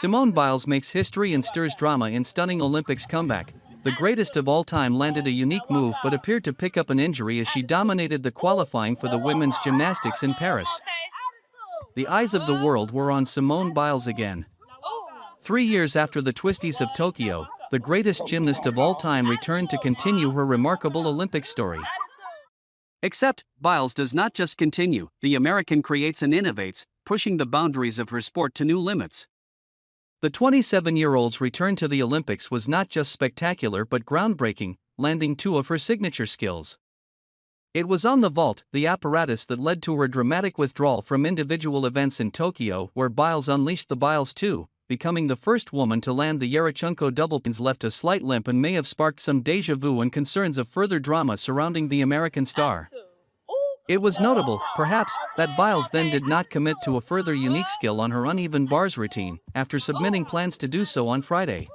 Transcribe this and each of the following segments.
Simone Biles makes history and stirs drama in stunning Olympics comeback. The greatest of all time landed a unique move but appeared to pick up an injury as she dominated the qualifying for the women's gymnastics in Paris. The eyes of the world were on Simone Biles again. 3 years after the twisties of Tokyo, the greatest gymnast of all time returned to continue her remarkable Olympic story. Except, Biles does not just continue, the American creates and innovates, pushing the boundaries of her sport to new limits. The 27-year-old's return to the Olympics was not just spectacular but groundbreaking, landing 2 of her signature skills. It was on the vault, the apparatus, that led to her dramatic withdrawal from individual events in Tokyo, where Biles unleashed the Biles II, becoming the first woman to land the Yurchenko double-pike. Left a slight limp and may have sparked some déjà vu and concerns of further drama surrounding the American star. It was notable, perhaps, that Biles then did not commit to a further unique skill on her uneven bars routine, after submitting plans to do so on Friday.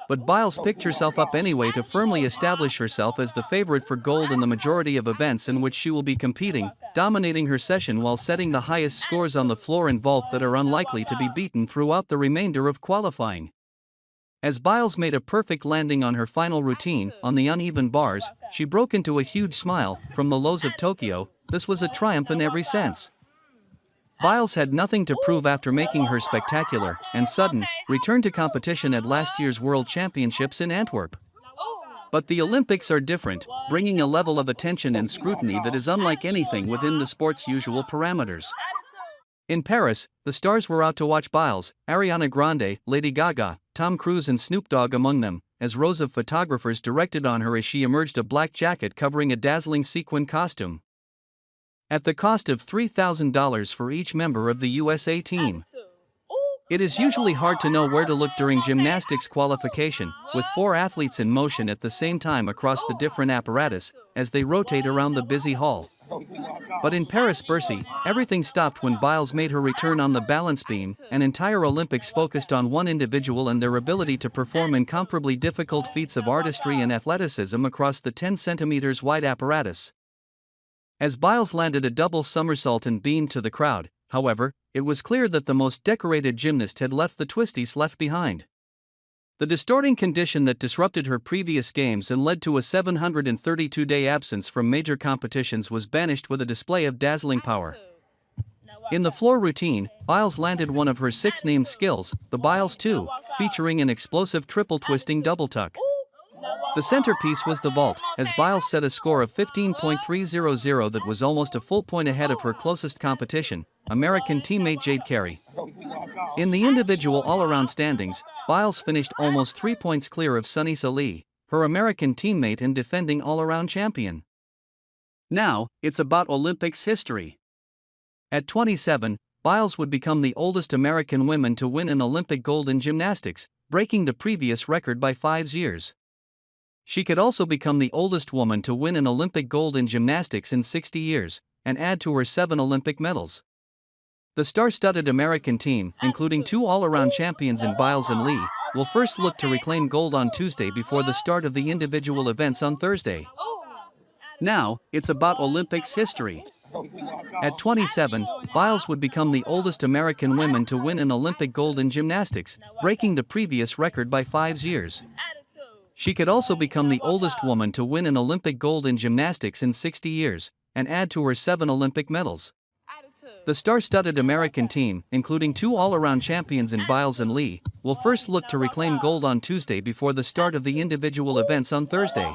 But Biles picked herself up anyway to firmly establish herself as the favorite for gold in the majority of events in which she will be competing, dominating her session while setting the highest scores on the floor and vault that are unlikely to be beaten throughout the remainder of qualifying. As Biles made a perfect landing on her final routine, on the uneven bars, she broke into a huge smile. From the lows of Tokyo, this was a triumph in every sense. Biles had nothing to prove after making her spectacular and sudden return to competition at last year's World Championships in Antwerp. But the Olympics are different, bringing a level of attention and scrutiny that is unlike anything within the sport's usual parameters. In Paris, the stars were out to watch Biles, Ariana Grande, Lady Gaga, Tom Cruise and Snoop Dogg among them, as rows of photographers directed on her as she emerged, a black jacket covering a dazzling sequin costume. At the cost of $3,000 for each member of the USA team. It is usually hard to know where to look during gymnastics qualification, with 4 athletes in motion at the same time across the different apparatus, as they rotate around the busy hall. But in Paris-Bercy, everything stopped when Biles made her return on the balance beam. An entire Olympics focused on one individual and their ability to perform incomparably difficult feats of artistry and athleticism across the 10 centimeters wide apparatus. As Biles landed a double somersault and beamed to the crowd, however, it was clear that the most decorated gymnast had left the twisties left behind. The distorting condition that disrupted her previous games and led to a 732-day absence from major competitions was banished with a display of dazzling power. In the floor routine, Biles landed one of her 6 named skills, the Biles II, featuring an explosive triple twisting double tuck. The centerpiece was the vault, as Biles set a score of 15.300 that was almost a full point ahead of her closest competition, American teammate Jade Carey. In the individual all-around standings, Biles finished almost 3 points clear of Sunny Lee, her American teammate and defending all-around champion. Now, it's about Olympics history. At 27, Biles would become the oldest American woman to win an Olympic gold in gymnastics, breaking the previous record by 5 years. She could also become the oldest woman to win an Olympic gold in gymnastics in 60 years, and add to her 7 Olympic medals. The star-studded American team, including 2 all-around champions in Biles and Lee, will first look to reclaim gold on Tuesday before the start of the individual events on Thursday. Now, it's about Olympics history. At 27, Biles would become the oldest American woman to win an Olympic gold in gymnastics, breaking the previous record by 5 years. She could also become the oldest woman to win an Olympic gold in gymnastics in 60 years, and add to her 7 Olympic medals. The star-studded American team, including 2 all-around champions in Biles and Lee, will first look to reclaim gold on Tuesday before the start of the individual events on Thursday.